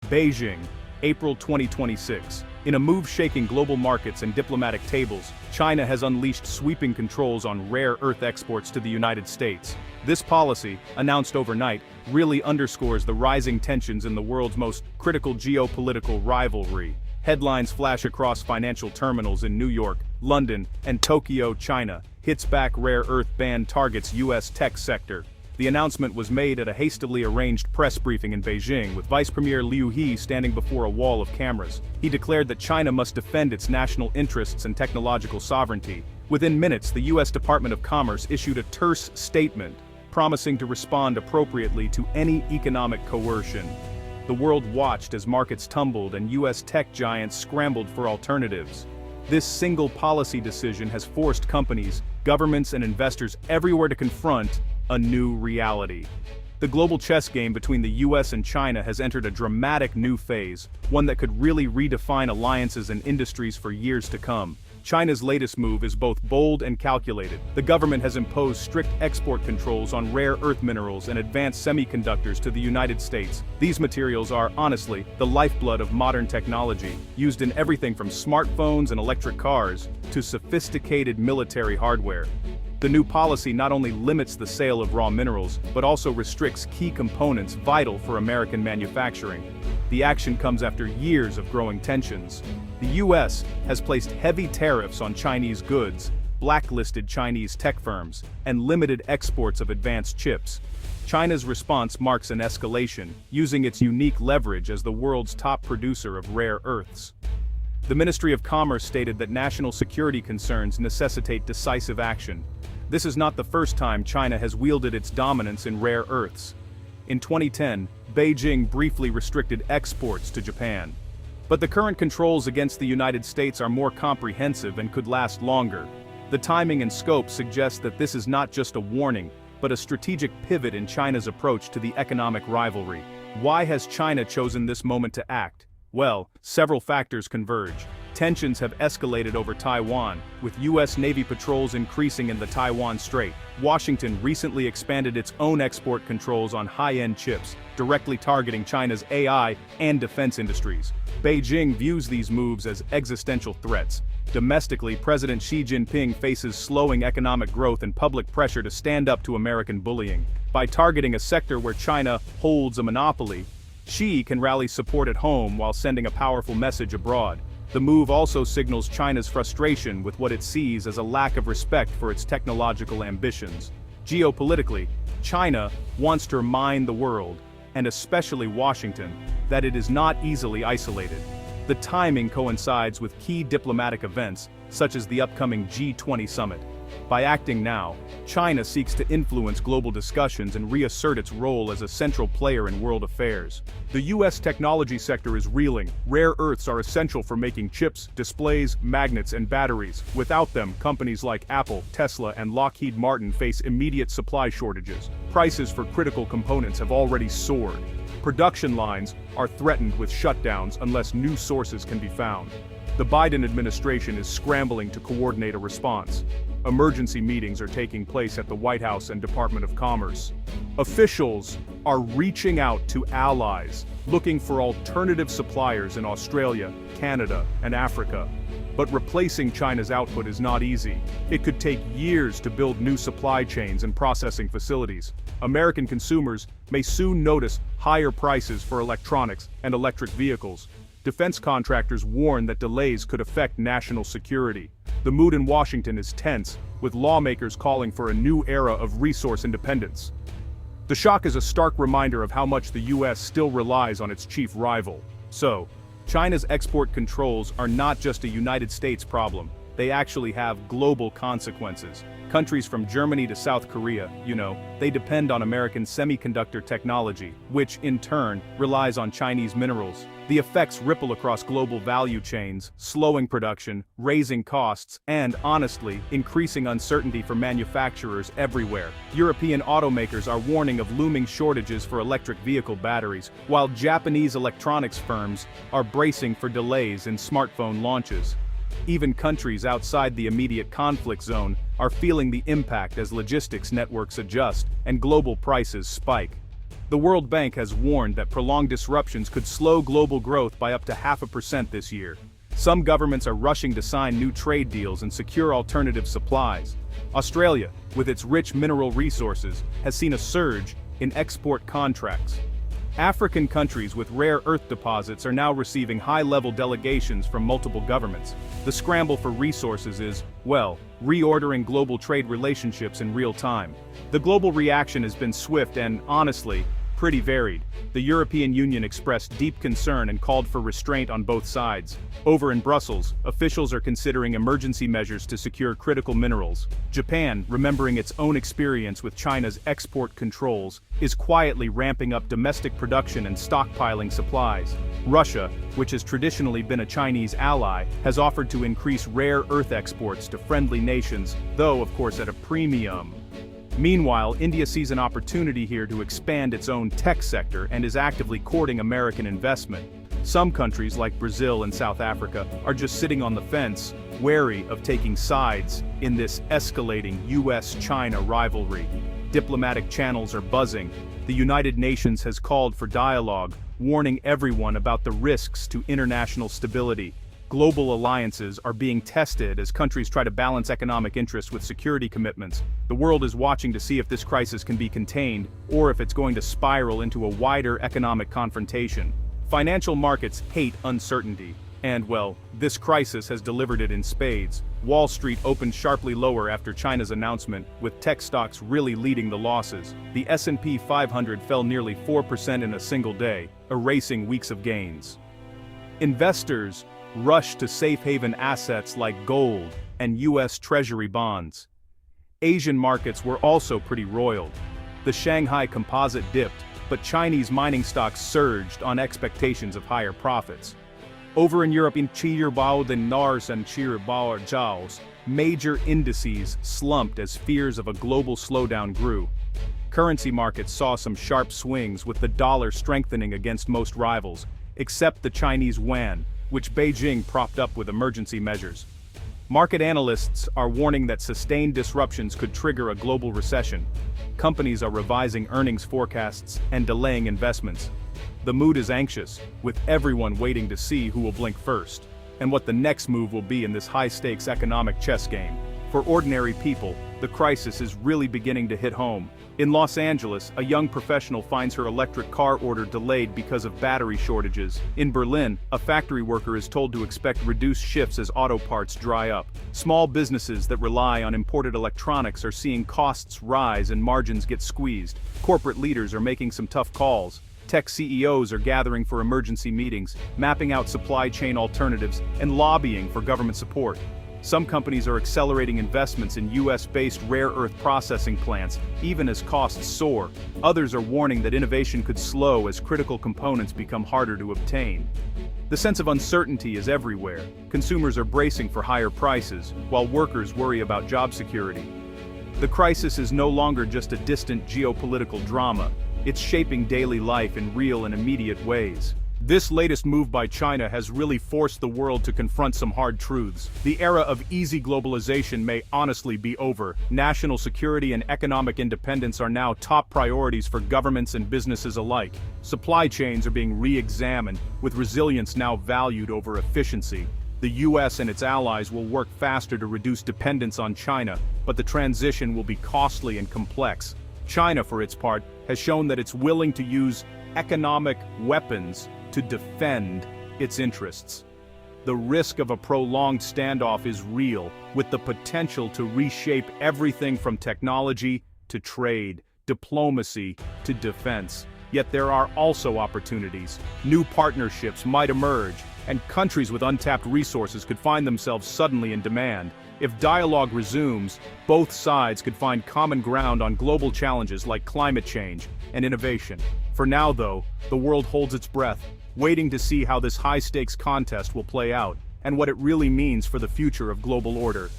Beijing, April 2026. In a move shaking global markets and diplomatic tables, China has unleashed sweeping controls on rare earth exports to the United States. This policy, announced overnight, really underscores the rising tensions in the world's most critical geopolitical rivalry. Headlines flash across financial terminals in New York, London, and Tokyo, China. Hits back rare earth ban targets U.S. tech sector. The announcement was made at a hastily arranged press briefing in Beijing, with Vice Premier Liu He standing before a wall of cameras. He declared that China must defend its national interests and technological sovereignty. Within minutes, the U.S. Department of Commerce issued a terse statement, promising to respond appropriately to any economic coercion. The world watched as markets tumbled and U.S. tech giants scrambled for alternatives. This single policy decision has forced companies, governments, and investors everywhere to confront a new reality. The global chess game between the US and China has entered a dramatic new phase, one that could really redefine alliances and industries for years to come. China's latest move is both bold and calculated. The government has imposed strict export controls on rare earth minerals and advanced semiconductors to the United States. These materials are, honestly, the lifeblood of modern technology, used in everything from smartphones and electric cars to sophisticated military hardware. The new policy not only limits the sale of raw minerals, but also restricts key components vital for American manufacturing. The action comes after years of growing tensions. The U.S. has placed heavy tariffs on Chinese goods, blacklisted Chinese tech firms, and limited exports of advanced chips. China's response marks an escalation, using its unique leverage as the world's top producer of rare earths. The Ministry of Commerce stated that national security concerns necessitate decisive action. This is not the first time China has wielded its dominance in rare earths. In 2010, Beijing briefly restricted exports to Japan. But the current controls against the United States are more comprehensive and could last longer. The timing and scope suggest that this is not just a warning, but a strategic pivot in China's approach to the economic rivalry. Why has China chosen this moment to act? Well, several factors converge. Tensions have escalated over Taiwan, with U.S. Navy patrols increasing in the Taiwan Strait. Washington recently expanded its own export controls on high-end chips, directly targeting China's AI and defense industries. Beijing views these moves as existential threats. Domestically, President Xi Jinping faces slowing economic growth and public pressure to stand up to American bullying. By targeting a sector where China holds a monopoly, Xi can rally support at home while sending a powerful message abroad. The move also signals China's frustration with what it sees as a lack of respect for its technological ambitions. Geopolitically, China wants to remind the world, and especially Washington, that it is not easily isolated. The timing coincides with key diplomatic events, such as the upcoming G20 summit. By acting now, China seeks to influence global discussions and reassert its role as a central player in world affairs. The U.S. technology sector is reeling. Rare earths are essential for making chips, displays, magnets, and batteries. Without them, companies like Apple, Tesla, and Lockheed Martin face immediate supply shortages. Prices for critical components have already soared. Production lines are threatened with shutdowns unless new sources can be found. The Biden administration is scrambling to coordinate a response. Emergency meetings are taking place at the White House and Department of Commerce. Officials are reaching out to allies, looking for alternative suppliers in Australia, Canada, and Africa. But replacing China's output is not easy. It could take years to build new supply chains and processing facilities. American consumers may soon notice higher prices for electronics and electric vehicles. Defense contractors warn that delays could affect national security. The mood in Washington is tense, with lawmakers calling for a new era of resource independence. The shock is a stark reminder of how much the U.S. still relies on its chief rival. So, China's export controls are not just a United States problem. They actually have global consequences. Countries from Germany to South Korea, they depend on American semiconductor technology, which, in turn, relies on Chinese minerals. The effects ripple across global value chains, slowing production, raising costs, and, honestly, increasing uncertainty for manufacturers everywhere. European automakers are warning of looming shortages for electric vehicle batteries, while Japanese electronics firms are bracing for delays in smartphone launches. Even countries outside the immediate conflict zone are feeling the impact as logistics networks adjust and global prices spike. The World Bank has warned that prolonged disruptions could slow global growth by up to 0.5% this year. Some governments are rushing to sign new trade deals and secure alternative supplies. Australia, with its rich mineral resources, has seen a surge in export contracts. African countries with rare earth deposits are now receiving high-level delegations from multiple governments. The scramble for resources is, well, reordering global trade relationships in real time. The global reaction has been swift and, honestly, pretty varied. The European Union expressed deep concern and called for restraint on both sides. Over in Brussels, officials are considering emergency measures to secure critical minerals. Japan, remembering its own experience with China's export controls, is quietly ramping up domestic production and stockpiling supplies. Russia, which has traditionally been a Chinese ally, has offered to increase rare earth exports to friendly nations, though of course at a premium. Meanwhile, India sees an opportunity here to expand its own tech sector and is actively courting American investment. Some countries like Brazil and South Africa are just sitting on the fence, wary of taking sides in this escalating U.S. China rivalry. Diplomatic channels are buzzing. The United Nations has called for dialogue, warning everyone about the risks to international stability. Global alliances are being tested as countries try to balance economic interests with security commitments. The world is watching to see if this crisis can be contained, or if it's going to spiral into a wider economic confrontation. Financial markets hate uncertainty, and well, this crisis has delivered it in spades. Wall Street opened sharply lower after China's announcement, with tech stocks really leading the losses. The S&P 500 fell nearly 4% in a single day, erasing weeks of gains. Investors rush to safe haven assets like gold and U.S. Treasury bonds. Asian markets were also pretty roiled. The Shanghai Composite dipped, but Chinese mining stocks surged on expectations of higher profits. Over in Europe, in Chirbao the Nars and Chirbao Jiaos, major indices slumped as fears of a global slowdown grew. Currency markets saw some sharp swings, with the dollar strengthening against most rivals, except the Chinese yuan, which Beijing propped up with emergency measures. Market analysts are warning that sustained disruptions could trigger a global recession. Companies are revising earnings forecasts and delaying investments. The mood is anxious, with everyone waiting to see who will blink first, and what the next move will be in this high-stakes economic chess game. For ordinary people, the crisis is really beginning to hit home. In Los Angeles, a young professional finds her electric car order delayed because of battery shortages. In Berlin, a factory worker is told to expect reduced shifts as auto parts dry up. Small businesses that rely on imported electronics are seeing costs rise and margins get squeezed. Corporate leaders are making some tough calls. Tech CEOs are gathering for emergency meetings, mapping out supply chain alternatives, and lobbying for government support. Some companies are accelerating investments in U.S.-based rare earth processing plants, even as costs soar. Others are warning that innovation could slow as critical components become harder to obtain. The sense of uncertainty is everywhere. Consumers are bracing for higher prices, while workers worry about job security. The crisis is no longer just a distant geopolitical drama. It's shaping daily life in real and immediate ways. This latest move by China has really forced the world to confront some hard truths. The era of easy globalization may honestly be over. National security and economic independence are now top priorities for governments and businesses alike. Supply chains are being re-examined, with resilience now valued over efficiency. The U.S. and its allies will work faster to reduce dependence on China, but the transition will be costly and complex. China, for its part, has shown that it's willing to use economic weapons to defend its interests. The risk of a prolonged standoff is real, with the potential to reshape everything from technology to trade, diplomacy to defense. Yet there are also opportunities. New partnerships might emerge, and countries with untapped resources could find themselves suddenly in demand. If dialogue resumes, both sides could find common ground on global challenges like climate change and innovation. For now, though, the world holds its breath, waiting to see how this high-stakes contest will play out, and what it really means for the future of global order.